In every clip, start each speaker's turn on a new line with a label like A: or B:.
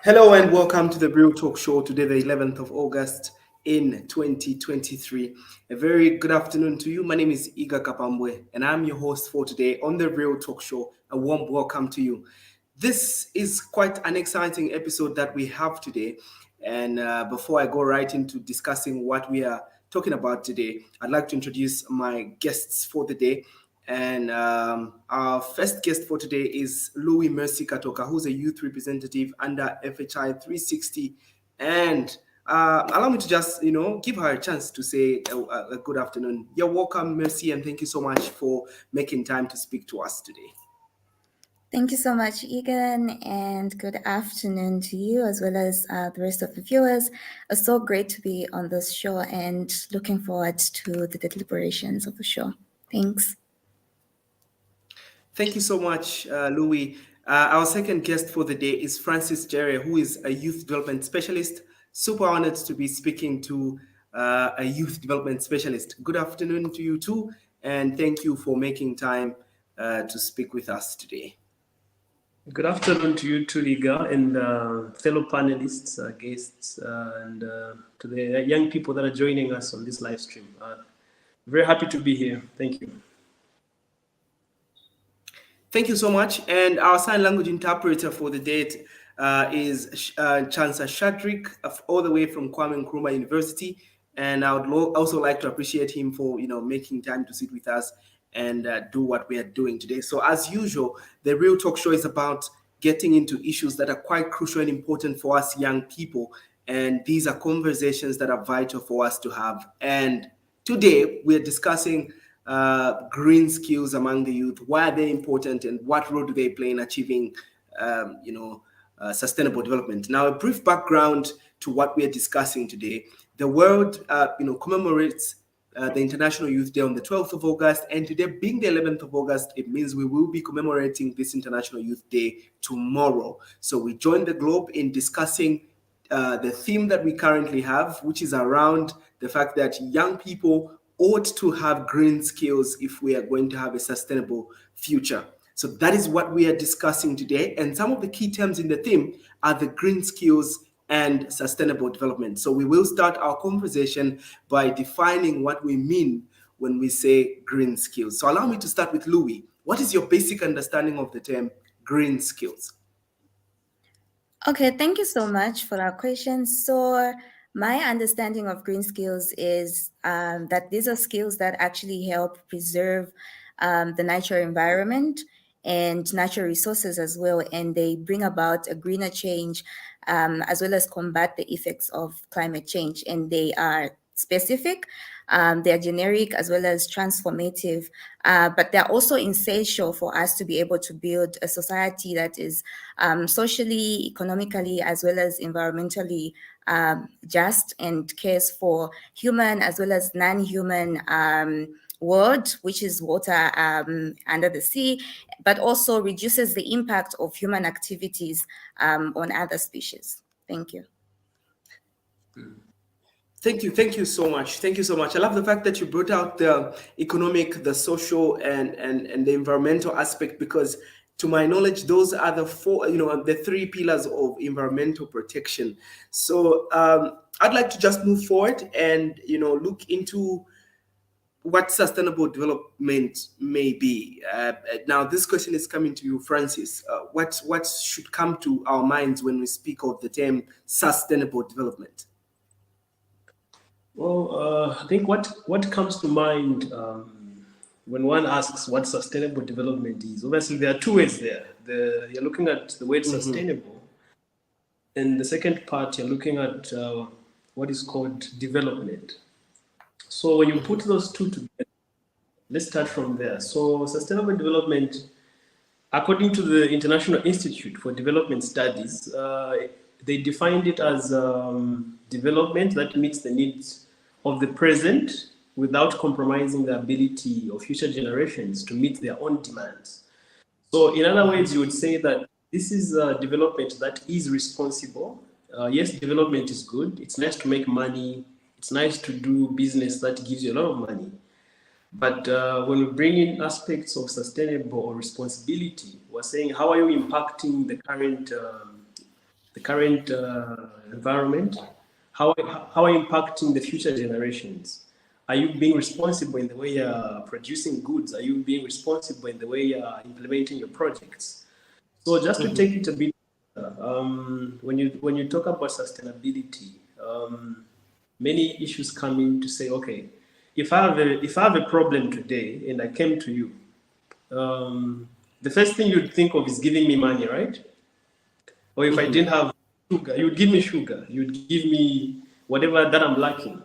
A: Hello and welcome to the Real Talk Show today, the 11th of August in 2023. A very good afternoon to you. My name is Iga Kapambwe and I'm your host for today on the Real Talk Show. A warm welcome to you. This is quite an exciting episode that we have today. And before I go right into discussing what we are talking about today, I'd like to introduce my guests for the day. And our first guest for today is Louis Mercy Katoka, who's a youth representative under FHI 360. And allow me to just, give her a chance to say a good afternoon. You're welcome, Mercy, and thank you so much for making time to speak to us today.
B: Thank you so much, Egan, and good afternoon to you as well as the rest of the viewers. It's so great to be on this show and looking forward to the deliberations of the show. Thanks.
A: Thank you so much, Louis. Our second guest for the day is Francis Jerry, who is a youth development specialist. Super honored to be speaking to a youth development specialist. Good afternoon to you too, and thank you for making time to speak with us today.
C: Good afternoon to you too, Iga, and fellow panelists, guests, and to the young people that are joining us on this live stream. Very happy to be here. Thank you.
A: Thank you so much. And our sign language interpreter for the date is Chancellor Shadrick, all the way from Kwame Nkrumah University. And I would also like to appreciate him for making time to sit with us and do what we are doing today. So as usual, the Real Talk Show is about getting into issues that are quite crucial and important for us young people. And these are conversations that are vital for us to have. And today we're discussing green skills among the youth. Why are they important and what role do they play in achieving sustainable development? Now, a brief background to what we are discussing today. The world commemorates the International Youth Day on the 12th of August, and today being the 11th of August, it means we will be commemorating this International Youth Day tomorrow. So we join the globe in discussing the theme that we currently have, which is around the fact that young people ought to have green skills if we are going to have a sustainable future. So that is what we are discussing today. And some of the key terms in the theme are the green skills and sustainable development. So we will start our conversation by defining what we mean when we say green skills. So allow me to start with Louis. What is your basic understanding of the term green skills?
B: Okay, thank you so much for that question. So my understanding of green skills is that these are skills that actually help preserve the natural environment and natural resources as well, and they bring about a greener change as well as combat the effects of climate change. And they are specific, they are generic as well as transformative, but they're also essential for us to be able to build a society that is socially, economically, as well as environmentally just and cares for human as well as non-human world, which is water under the sea, but also reduces the impact of human activities on other species. Thank you.
A: Thank you so much. Thank you so much. I love the fact that you brought out the economic, the social, and the environmental aspect, because to my knowledge, those are the four, the three pillars of environmental protection. So I'd like to just move forward and look into what sustainable development may be. Now, this question is coming to you, Francis. What should come to our minds when we speak of the term sustainable development?
C: Well, I think what comes to mind when one asks what sustainable development is, obviously there are two ways there. You're looking at the word sustainable, and the second part you're looking at what is called development. So when you put those two together, let's start from there. So sustainable development, according to the International Institute for Development Studies, they defined it as development that meets the needs of the present without compromising the ability of future generations to meet their own demands. So in other words, you would say that this is a development that is responsible. Yes, development is good. It's nice to make money. It's nice to do business that gives you a lot of money. But when we bring in aspects of sustainable or responsibility, we're saying, how are you impacting the current environment? How are you impacting the future generations? Are you being responsible in the way you're producing goods? Are you being responsible in the way you're implementing your projects? So just to take it a bit, when you talk about sustainability, many issues come in to say, okay, if I have a problem today and I came to you, the first thing you'd think of is giving me money, right? Or if I didn't have sugar, you would give me sugar. You would give me whatever that I'm lacking.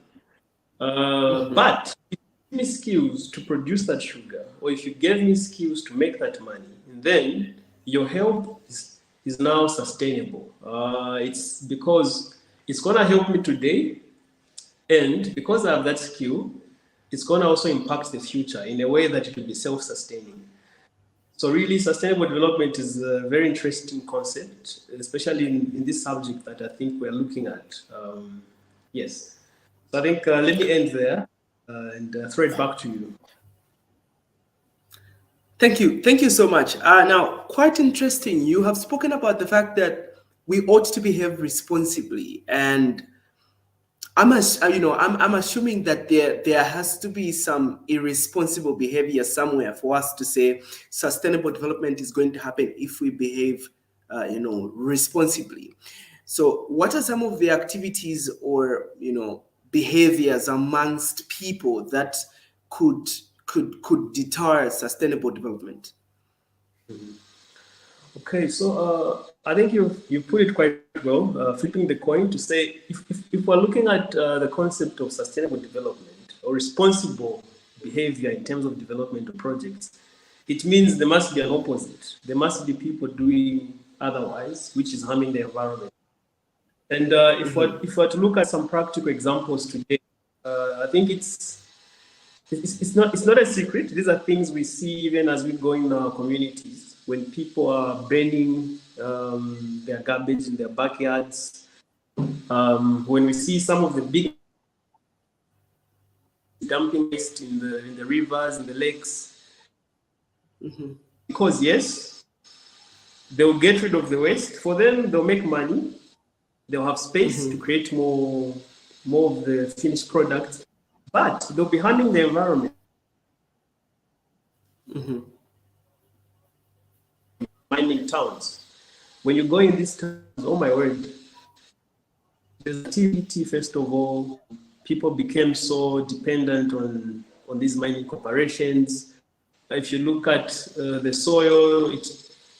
C: But if you give me skills to produce that sugar, or if you gave me skills to make that money, then your help is now sustainable. It's because it's going to help me today, and because I have that skill, it's going to also impact the future in a way that it will be self-sustaining. So really, sustainable development is a very interesting concept, especially in this subject that I think we're looking at. Yes. So I think let me end there and throw it back to you.
A: Thank you. Thank you so much. Now, quite interesting. You have spoken about the fact that we ought to behave responsibly, and I'm assuming that there has to be some irresponsible behavior somewhere for us to say sustainable development is going to happen if we behave, responsibly. So, what are some of the activities or behaviors amongst people that could deter sustainable development?
C: Okay, so I think you put it quite well, flipping the coin to say if we're looking at the concept of sustainable development or responsible behavior in terms of development of projects, it means there must be an opposite. There must be people doing otherwise, which is harming the environment. And if we're to look at some practical examples today, I think it's not a secret. These are things we see even as we go in our communities. When people are burning their garbage in their backyards, when we see some of the big dumping waste in the rivers, in the lakes, because yes, they'll get rid of the waste. For them, they'll make money. They'll have space to create more of the finished product, but they'll be harming the environment. Mining towns. When you go in these towns, oh my word, there's activity. First of all, people became so dependent on these mining corporations. If you look at the soil,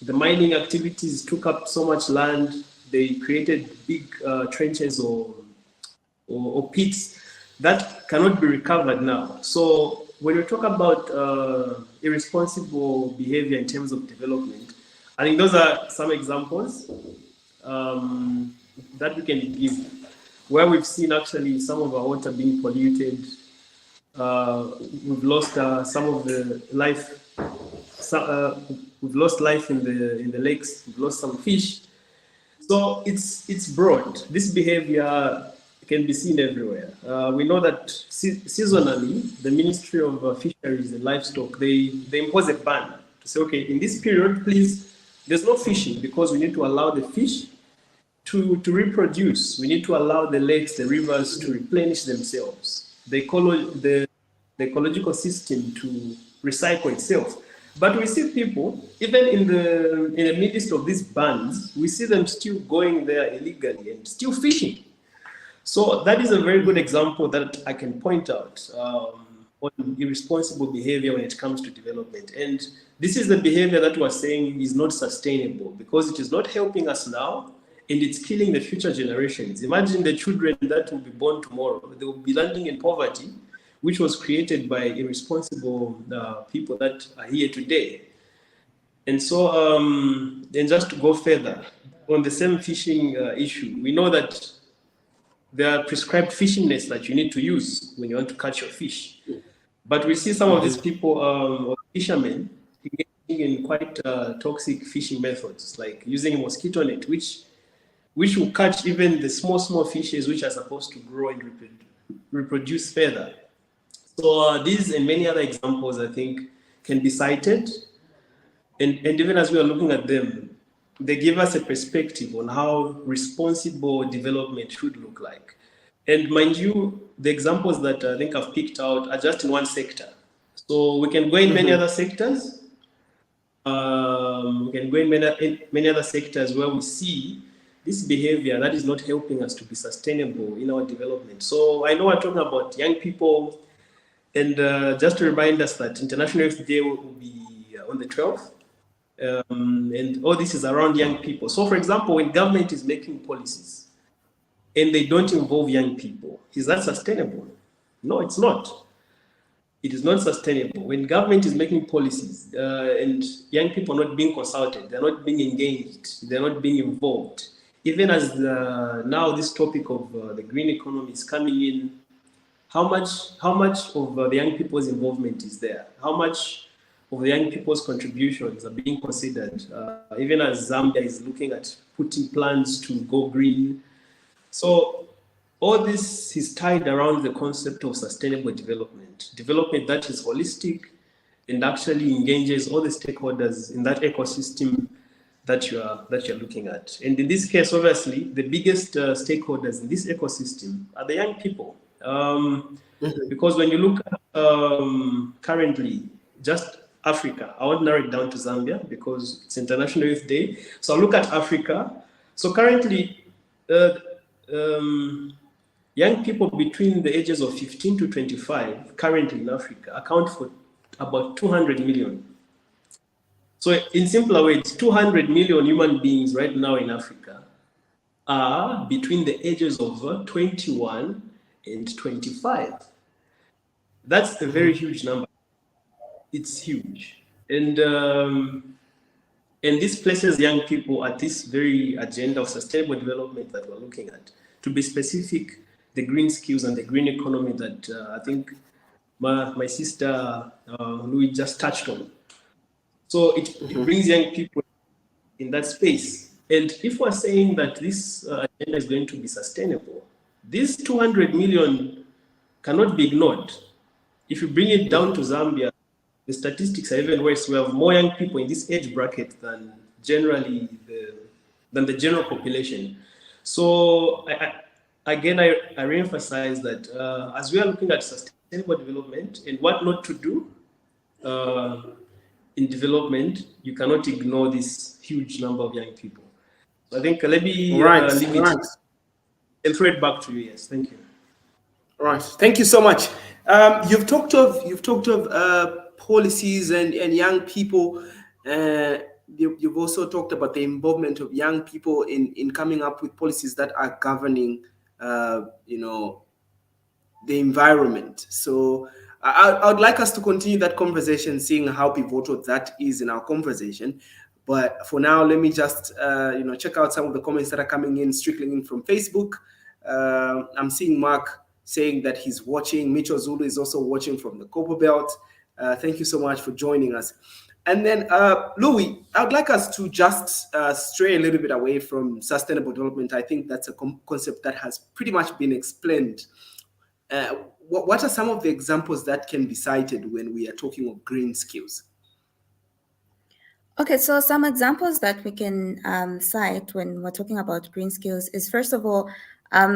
C: the mining activities took up so much land. They created big trenches or pits that cannot be recovered now. So when we talk about irresponsible behavior in terms of development, I think those are some examples that we can give, where we've seen actually some of our water being polluted. We've lost some of the life. We've lost life in the lakes. We've lost some fish. So it's broad. This behavior can be seen everywhere. We know that seasonally, the Ministry of Fisheries and Livestock, they impose a ban to say, okay, in this period, please, there's no fishing because we need to allow the fish to reproduce. We need to allow the lakes, the rivers to replenish themselves, the ecological system to recycle itself. But we see people, even in the midst of these bans, we see them still going there illegally and still fishing. So that is a very good example that I can point out on irresponsible behavior when it comes to development. And this is the behavior that we're saying is not sustainable because it is not helping us now and it's killing the future generations. Imagine the children that will be born tomorrow. They will be landing in poverty, which was created by irresponsible people that are here today. And so, then just to go further, on the same fishing issue, we know that there are prescribed fishing nets that you need to use when you want to catch your fish. But we see some of these people, or fishermen, engaging in quite toxic fishing methods, like using a mosquito net, which will catch even the small fishes which are supposed to grow and reproduce further. So these and many other examples, I think, can be cited. And even as we are looking at them, they give us a perspective on how responsible development should look like. And mind you, the examples that I think I've picked out are just in one sector. So we can go in many other sectors. We can go in many other sectors where we see this behavior that is not helping us to be sustainable in our development. So I know we're talking about young people, and just to remind us that International Youth Day will be on the 12th. And all this is around young people. So for example, when government is making policies and they don't involve young people, is that sustainable? No, it's not. It is not sustainable. When government is making policies and young people are not being consulted, they're not being engaged, they're not being involved. Even as now this topic of the green economy is coming in, how much of the young people's involvement is there? How much of the young people's contributions are being considered, even as Zambia is looking at putting plans to go green. So all this is tied around the concept of sustainable development that is holistic and actually engages all the stakeholders in that ecosystem that you're looking at. And in this case, obviously, the biggest stakeholders in this ecosystem are the young people. Because when you look at currently, just Africa, I won't narrow it down to Zambia because it's International Youth Day. So I'll look at Africa. So currently, young people between the ages of 15 to 25 currently in Africa account for about 200 million. So in simpler words, 200 million human beings right now in Africa are between the ages of 21 and 25. That's a very huge number. It's huge. And this places young people at this very agenda of sustainable development that we're looking at. To be specific, the green skills and the green economy that I think my sister Louis just touched on. So it brings young people in that space. And if we're saying that this agenda is going to be sustainable, this 200 million cannot be ignored. If you bring it down to Zambia, the statistics are even worse. We have more young people in this age bracket than generally than the general population. So I reemphasize that as we are looking at sustainable development and what not to do in development, you cannot ignore this huge number of young people. So I think let me leave it and throw it back to you. Yes, thank you.
A: All right, thank you so much. You've talked of policies and young people. You've also talked about the involvement of young people in coming up with policies that are governing, the environment. So I would like us to continue that conversation, seeing how pivotal that is in our conversation. But for now, let me just check out some of the comments that are coming in, trickling in from Facebook. I'm seeing Mark saying that he's watching. Mitchell Zulu is also watching from the Copper Belt. Thank you so much for joining us. And then, Louis, I would like us to just stray a little bit away from sustainable development. I think that's a concept that has pretty much been explained. What are some of the examples that can be cited when we are talking of green skills?
B: Okay, so some examples that we can cite when we're talking about green skills is, first of all,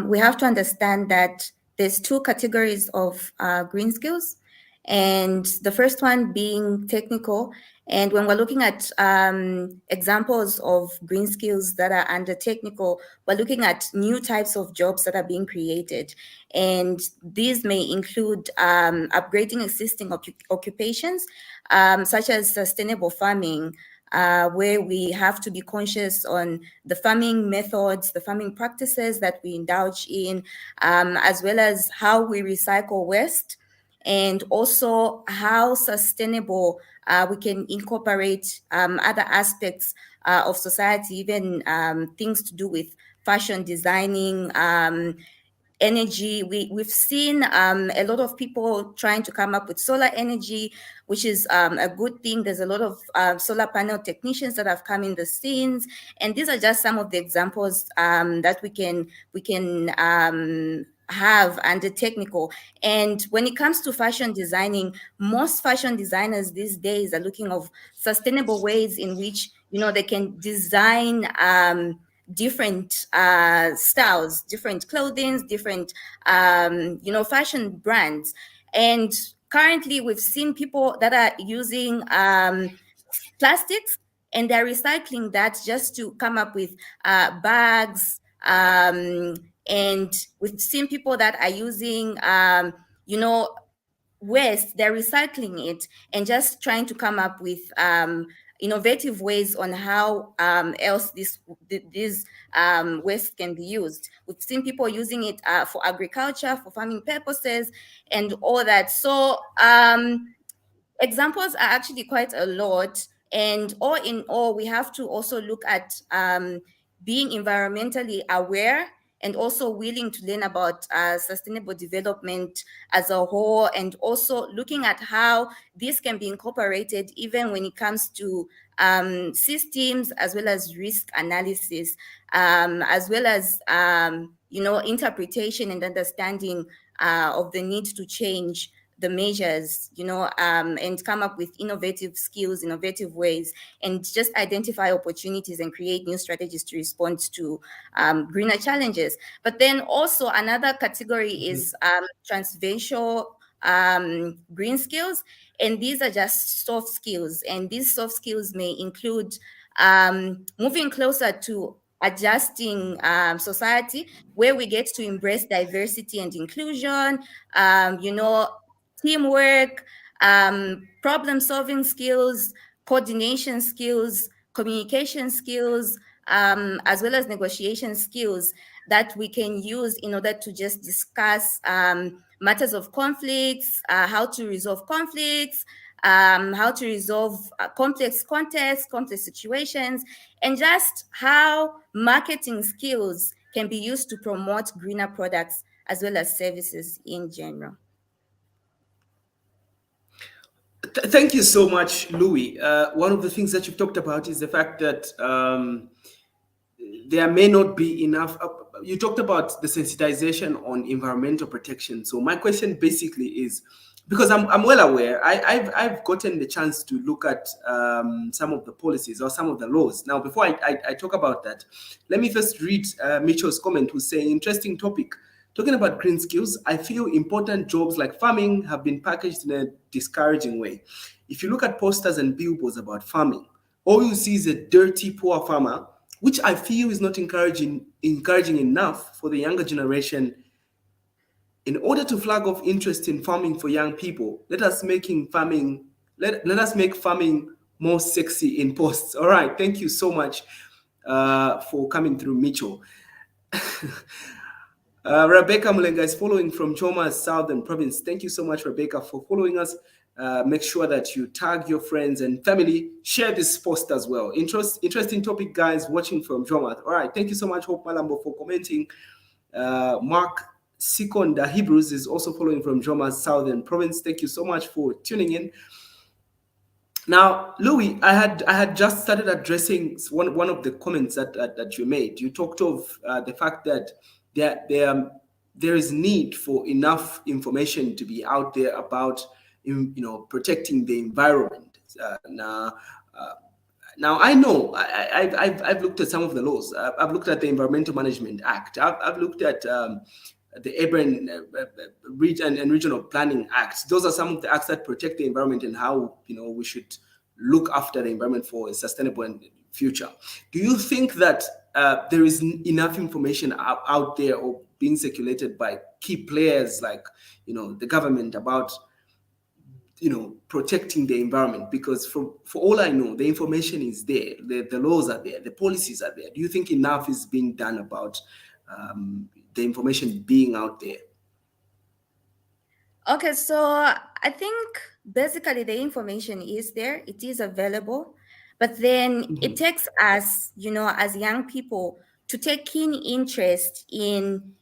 B: we have to understand that there's two categories of green skills, and the first one being technical. And when we're looking at examples of green skills that are under technical, we're looking at new types of jobs that are being created. And these may include upgrading existing occupations, such as sustainable farming, where we have to be conscious on the farming methods, the farming practices that we indulge in, as well as how we recycle waste, and also how sustainable we can incorporate other aspects of society, even things to do with fashion designing, energy. We've seen a lot of people trying to come up with solar energy, which is a good thing. There's a lot of solar panel technicians that have come in the scenes, and these are just some of the examples that we can have under technical. And when it comes to fashion designing, most fashion designers these days are looking of sustainable ways in which they can design different styles, different clothing, different fashion brands. And currently we've seen people that are using plastics, and they're recycling that just to come up with bags, and we've seen people that are using waste, they're recycling it and just trying to come up with innovative ways on how else these waste can be used. We've seen people using it for agriculture, for farming purposes, and all that. So examples are actually quite a lot. And all in all, we have to also look at being environmentally aware and also willing to learn about sustainable development as a whole, and also looking at how this can be incorporated even when it comes to systems, as well as risk analysis, as well as interpretation and understanding of the need to change the measures, and come up with innovative skills, innovative ways, and just identify opportunities and create new strategies to respond to greener challenges. But then also another category is transversal green skills, and these are just soft skills. And these soft skills may include moving closer to adjusting society, where we get to embrace diversity and inclusion, teamwork, problem-solving skills, coordination skills, communication skills, as well as negotiation skills that we can use in order to just discuss matters of conflicts, how to resolve conflicts, how to resolve complex contexts, complex situations, and just how marketing skills can be used to promote greener products as well as services in general.
A: Thank you so much, Louis. One of the things that you've talked about is the fact that there may not be enough. You talked about the sensitization on environmental protection. So my question basically is, because I'm well aware, I've gotten the chance to look at some of the policies or some of the laws. Now, before I talk about that, let me first read Mitchell's comment, who's saying, interesting topic. Talking about green skills, I feel important jobs like farming have been packaged in a discouraging way. If you look at posters and billboards about farming, all you see is a dirty, poor farmer, which I feel is not encouraging enough for the younger generation. In order to flag off interest in farming for young people, let us make farming more sexy in posts. All right, thank you so much for coming through, Mitchell. Rebecca Mulenga is following from Choma's Southern Province. Thank you so much, Rebecca, for following us. Make sure that you tag your friends and family. Share this post as well. Interesting topic, guys, watching from Choma. All right, thank you so much, Hope Malambo, for commenting. Mark Sikonda Hebrews is also following from Choma's Southern Province. Thank you so much for tuning in. Now, Louis, I had just started addressing one of the comments that you made. You talked of the fact that there is need for enough information to be out there about protecting the environment. Uh, now I know I've looked at some of the laws. I've looked at the Environmental Management Act. I've looked at the Urban Region and Regional Planning Act. Those are some of the acts that protect the environment and how we should look after the environment for a sustainable future. Do you think that there is enough information out there or being circulated by key players like the government about protecting the environment? Because for all I know, the information is there, the laws are there, the policies are there. Do you think enough is being done about the information being out there?
B: Okay, so I think basically the information is there, it is available, but then it takes us, as young people to take keen interest in,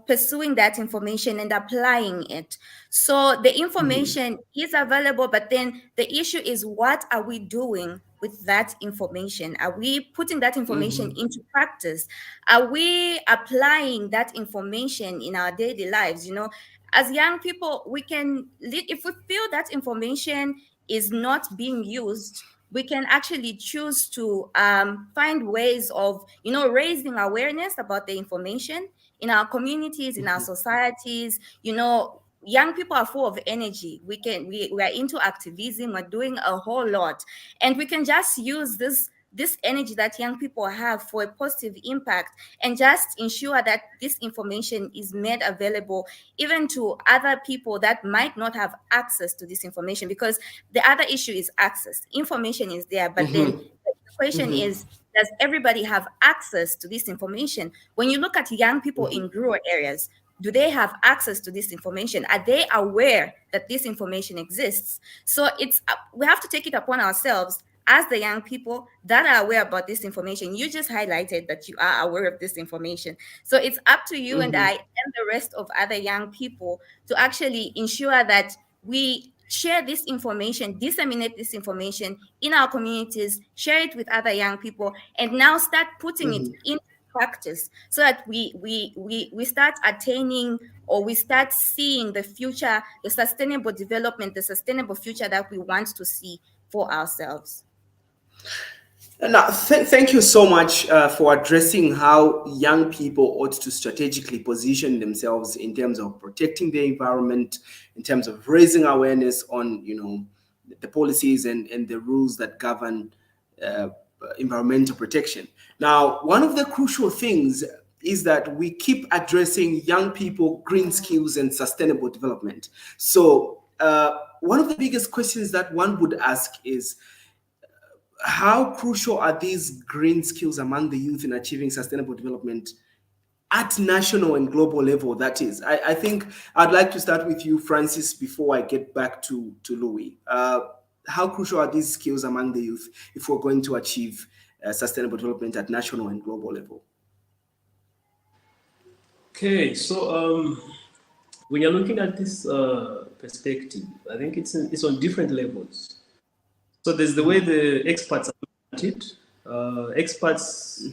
B: pursuing that information and applying it. So the information is available, but then the issue is, what are we doing with that information? Are we putting that information into practice? Are we applying that information in our daily lives? As young people, we can, if we feel that information is not being used, we can actually choose to find ways of raising awareness about the information in our communities, in our societies. Young people are full of energy. We are into activism, we're doing a whole lot, and we can just use this energy that young people have for a positive impact, and just ensure that this information is made available even to other people that might not have access to this information. Because the other issue is access. Information is there, but then the question is, does everybody have access to this information? When you look at young people in rural areas, do they have access to this information? Are they aware that this information exists? So we have to take it upon ourselves as the young people that are aware about this information. You just highlighted that you are aware of this information. So it's up to you and I and the rest of other young people to actually ensure that we share this information, disseminate this information in our communities, share it with other young people, and now start putting it into practice, so that we start attaining, or we start seeing the future, the sustainable development, the sustainable future that we want to see for ourselves.
A: Now, thank you so much for addressing how young people ought to strategically position themselves in terms of protecting the environment, in terms of raising awareness on, the policies and the rules that govern environmental protection. Now, one of the crucial things is that we keep addressing young people, green skills, and sustainable development. So one of the biggest questions that one would ask is, how crucial are these green skills among the youth in achieving sustainable development at national and global level? That is, I think I'd like to start with you, Francis, before I get back to Louis. How crucial are these skills among the youth if we're going to achieve sustainable development at national and global level?
C: Okay, so when you're looking at this perspective, I think it's on different levels. So there's the way the experts are looking at it. Experts,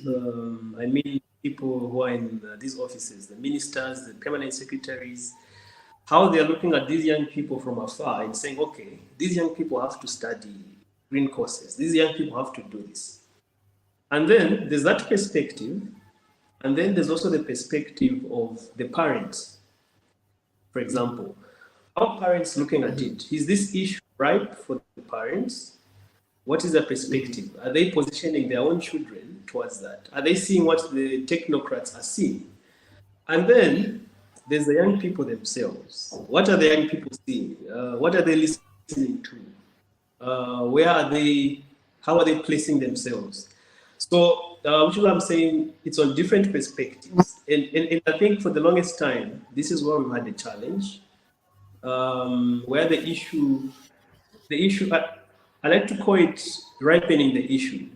C: I mean people who are in these offices, the ministers, the permanent secretaries, how they're looking at these young people from afar and saying, okay, these young people have to study green courses. These young people have to do this. And then there's that perspective. And then there's also the perspective of the parents. For example, how parents looking at it? Is this issue ripe for the parents? What is their perspective? Are they positioning their own children towards that? Are they seeing what the technocrats are seeing? And then there's the young people themselves. What are the young people seeing? What are they listening to? Where are they? How are they placing themselves? So, which is what I'm saying, it's on different perspectives. And I think for the longest time, this is where we've had a challenge, where the issue, I like to call it ripening the issue.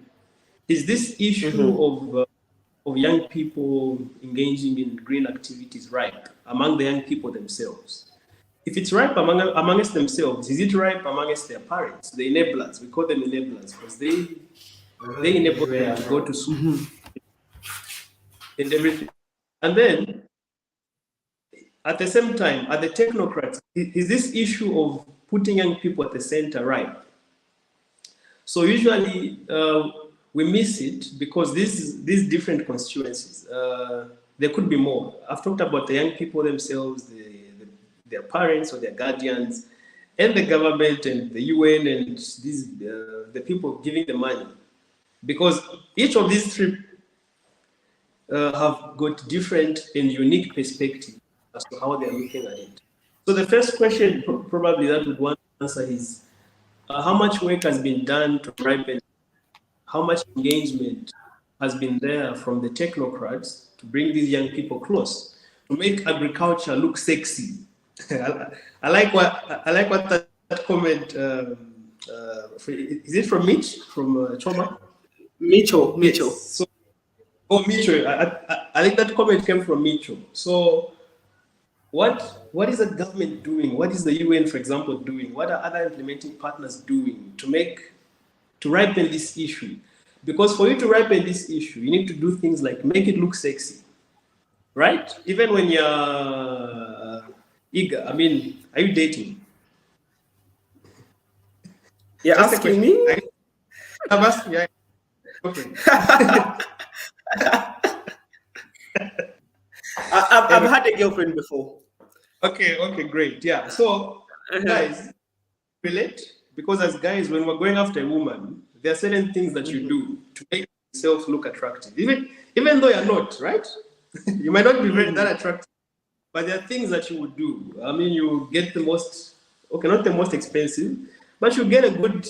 C: Is this issue of young people engaging in green activities ripe among the young people themselves? if it's ripe amongst themselves, is it ripe amongst their parents, the enablers? We call them enablers because they enable them to go to school and everything. And then at the same time, at the technocrats, is this issue of putting young people at the center right? So usually we miss it because these different constituencies, there could be more. I've talked about the young people themselves, their parents or their guardians, and the government and the UN and the people giving the money. Because each of these three have got different and unique perspectives as to how they're looking at it. So the first question probably that would want to answer is, how much work has been done to ripen? How much engagement has been there from the technocrats to bring these young people close, to make agriculture look sexy? I like what that comment. Is it from Mitch from Choma?
A: Mitchell.
C: Yes. So, Mitchell. I think that comment came from Mitchell. So, what is the government doing? What is the UN, for example, doing? What are other implementing partners doing to ripen this issue? Because for you to ripen this issue, you need to do things like make it look sexy, right? Even when you're eager. I mean, are you dating?
A: You're asking me?
C: I'm asking you. Okay.
A: I've had a girlfriend before.
C: Okay, great. Yeah. So, guys, relate, because as guys, when we're going after a woman, there are certain things that you do to make yourself look attractive. Even though you're not, right? You might not be very that attractive, but there are things that you would do. I mean, you get the most, okay, not the most expensive, but you get a good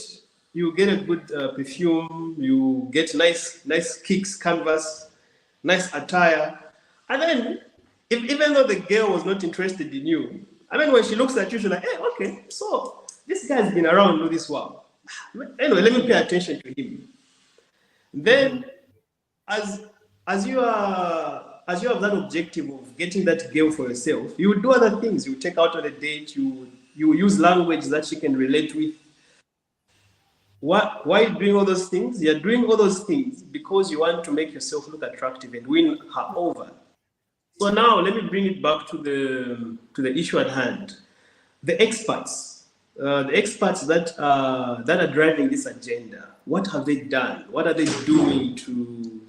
C: perfume, you get nice kicks, canvas, nice attire. And then, even though the girl was not interested in you, I mean, when she looks at you, she's like, hey, okay, so this guy's been around all this while. Anyway, let me pay attention to him. Then, as you have that objective of getting that girl for yourself, you will do other things. You take out on a date, you use language that she can relate with. Why are you doing all those things? You're doing all those things because you want to make yourself look attractive and win her over. So now let me bring it back to the issue at hand. The experts that are driving this agenda, what have they done? What are they doing to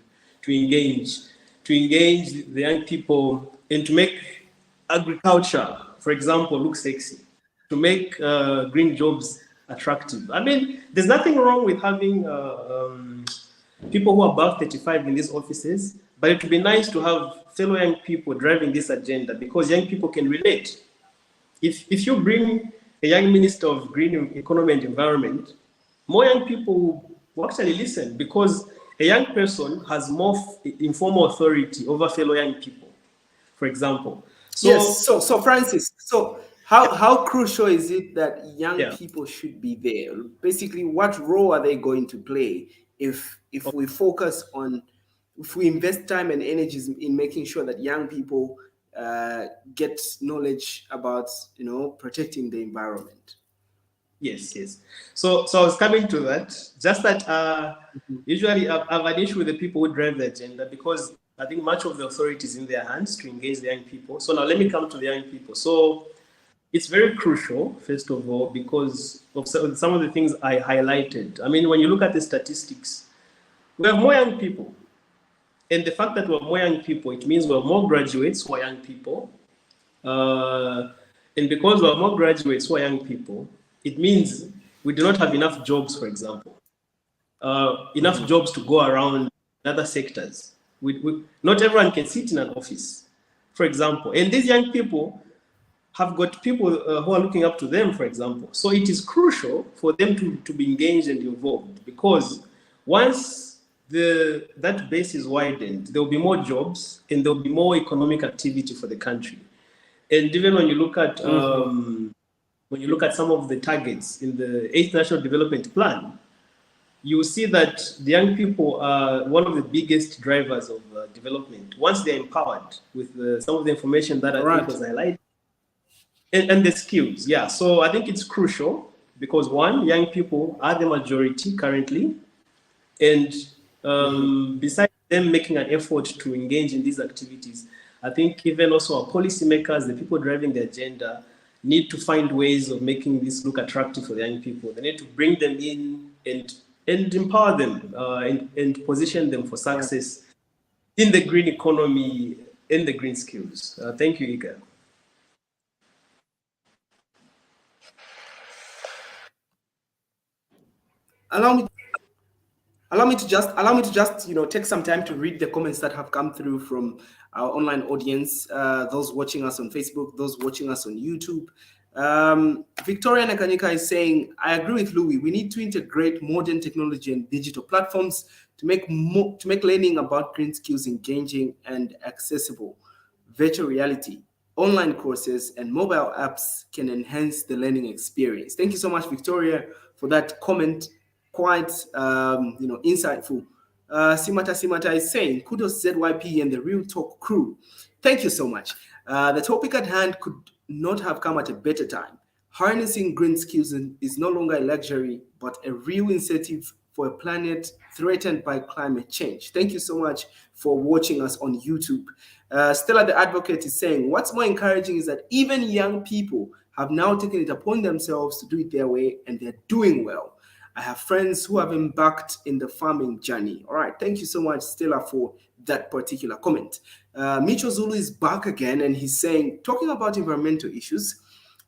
C: engage the young people and to make agriculture, for example, look sexy, to make green jobs attractive? I mean, there's nothing wrong with having people who are above 35 in these offices, but it would be nice to have fellow young people driving this agenda because young people can relate. If you bring a young minister of green economy and environment, more young people will actually listen because a young person has more informal authority over fellow young people, for example. So,
A: yes. So Francis, how crucial is it that young people should be there? Basically, what role are they going to play if we focus on, if we invest time and energies in making sure that young people get knowledge about, protecting the environment?
C: Yes. So I was coming to that. Just that usually I've an issue with the people who drive the agenda because I think much of the authority is in their hands to engage the young people. So now let me come to the young people. So it's very crucial, first of all, because of some of the things I highlighted. I mean, when you look at the statistics, we have more young people. And the fact that we have more young people, it means we have more graduates who are young people. And because we have more graduates who are young people, it means we do not have enough jobs, for example. Enough jobs to go around in other sectors. Not everyone can sit in an office, for example. And these young people have got people who are looking up to them, for example. So it is crucial for them to be engaged and involved because once that base is widened, there will be more jobs and there will be more economic activity for the country. And even when you look at some of the targets in the 8th National Development Plan, you will see that the young people are one of the biggest drivers of development once they're empowered with some of the information that I think was highlighted. and the skills. Yeah, so I think it's crucial because one, young people are the majority currently, and besides them making an effort to engage in these activities, I think even also our policymakers, the people driving the agenda, need to find ways of making this look attractive for the young people. They need to bring them in and empower them and position them for success in the green economy, in the green skills. Thank you, Ika.
A: Allow me to just take some time to read the comments that have come through from our online audience, those watching us on Facebook, those watching us on YouTube. Victoria Nakanyika is saying, I agree with Louis. We need to integrate modern technology and digital platforms to make learning about green skills engaging and accessible. Virtual reality, online courses, and mobile apps can enhance the learning experience. Thank you so much, Victoria, for that comment. Quite insightful. Simata is saying, kudos ZYP and the Real Talk crew. Thank you so much. The topic at hand could not have come at a better time. Harnessing green skills is no longer a luxury, but a real incentive for a planet threatened by climate change. Thank you so much for watching us on YouTube. Stella the Advocate is saying, what's more encouraging is that even young people have now taken it upon themselves to do it their way, and they're doing well. I have friends who have embarked in the farming journey. All right, thank you so much, Stella, for that particular comment. Micho Zulu is back again, and he's saying, talking about environmental issues,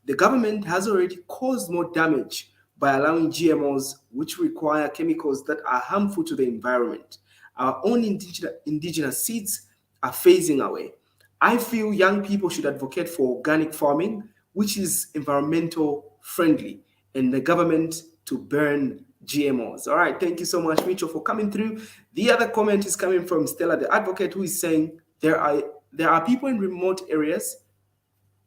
A: the government has already caused more damage by allowing GMOs, which require chemicals that are harmful to the environment. Our own indigenous seeds are phasing away. I feel young people should advocate for organic farming, which is environmental friendly, and the government to burn GMOs. All right, thank you so much, Mitchell, for coming through. The other comment is coming from Stella the Advocate, who is saying there are people in remote areas.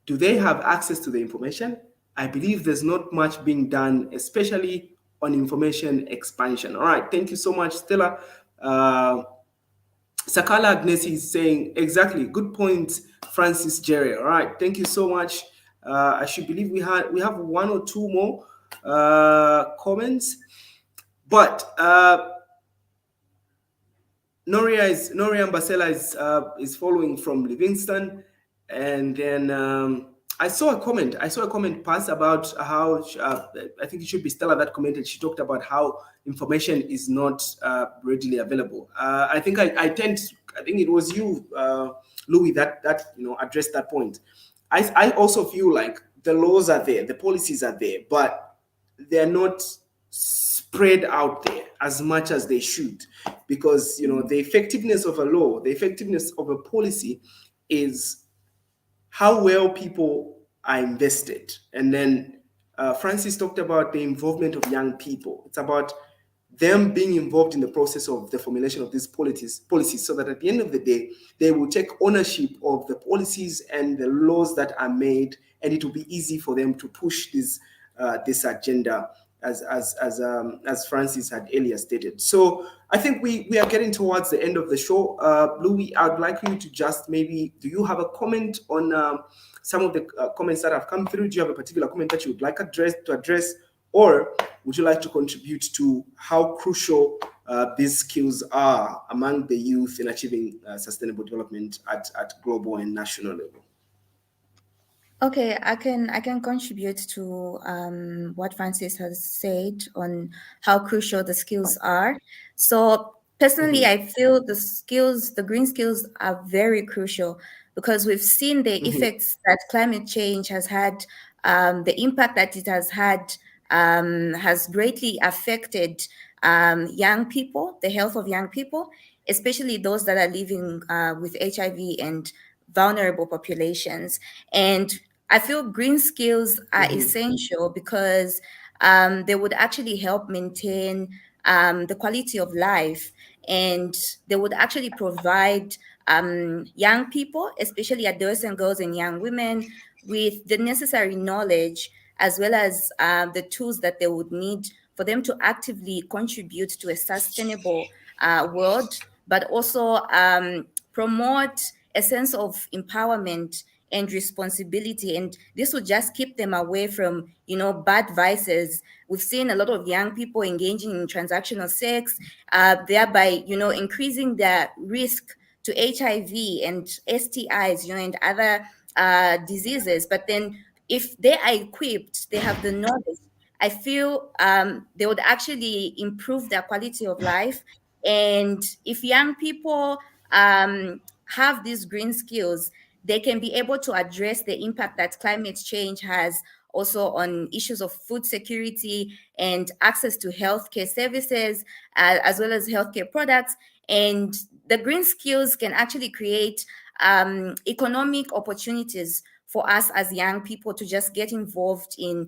A: Do they have access to the information? I believe there's not much being done, especially on information expansion. All right, thank you so much, Stella. Sakala Agnesi is saying, exactly, good point, Francis Jerry. All right, thank you so much. I should believe we have one or two more comments, but Noria Ambasela is following from Livingston, and then I saw a comment pass about how I think it should be Stella that commented. She talked about how information is not readily available. I think it was you, Louis, that addressed that point. I also feel like the laws are there, the policies are there, but they're not spread out there as much as they should, because the effectiveness of a law, the effectiveness of a policy is how well people are invested. And then Francis talked about the involvement of young people. It's about them being involved in the process of the formulation of these policies, so that at the end of the day, they will take ownership of the policies and the laws that are made, and it will be easy for them to push this agenda, as Francis had earlier stated. So I think we are getting towards the end of the show. Louis, I'd like you to just maybe, do you have a comment on some of the comments that have come through? Do you have a particular comment that you would like to address? Or would you like to contribute to how crucial these skills are among the youth in achieving sustainable development at global and national level?
B: Okay, I can contribute to what Francis has said on how crucial the skills are. So personally, I feel the green skills are very crucial, because we've seen the effects that climate change has had, the impact that it has had has greatly affected young people, the health of young people, especially those that are living with HIV and vulnerable populations. And I feel green skills are essential because they would actually help maintain the quality of life, and they would actually provide young people, especially adolescent girls and young women, with the necessary knowledge, as well as the tools that they would need for them to actively contribute to a sustainable world, but also promote a sense of empowerment and responsibility. And this will just keep them away from, bad vices. We've seen a lot of young people engaging in transactional sex, thereby, increasing their risk to HIV and STIs, and other diseases. But then if they are equipped, they have the knowledge, I feel they would actually improve their quality of life. And if young people have these green skills, they can be able to address the impact that climate change has also on issues of food security and access to healthcare services, as well as healthcare products. And the green skills can actually create economic opportunities for us as young people to just get involved in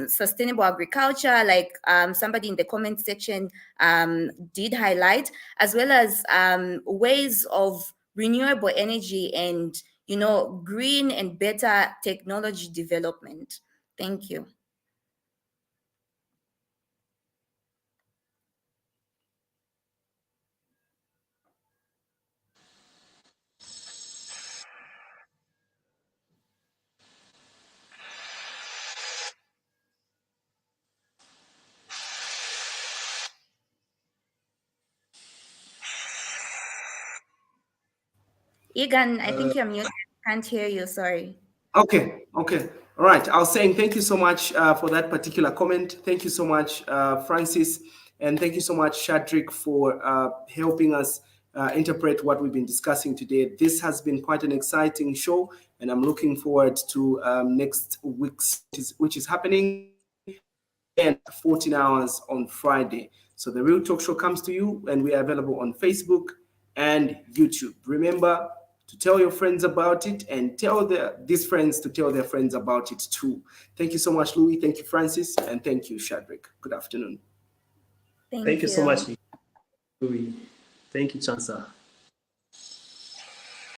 B: sustainable agriculture, like somebody in the comment section did highlight, as well as ways of renewable energy and, green and better technology development. Thank you. Egan, I think you're muted. Can't hear you. Sorry.
A: Okay. All right. I was saying thank you so much for that particular comment. Thank you so much, Francis. And thank you so much, Shadrach, for helping us interpret what we've been discussing today. This has been quite an exciting show, and I'm looking forward to next week's, which is happening and 14 hours on Friday. So the Real Talk Show comes to you, and we are available on Facebook and YouTube. Remember to tell your friends about it, and tell these friends to tell their friends about it too. Thank you so much, Louis. Thank you, Francis. And thank you, Shadrach. Good afternoon.
C: Thank you so much, Louis. Thank you, Chansa.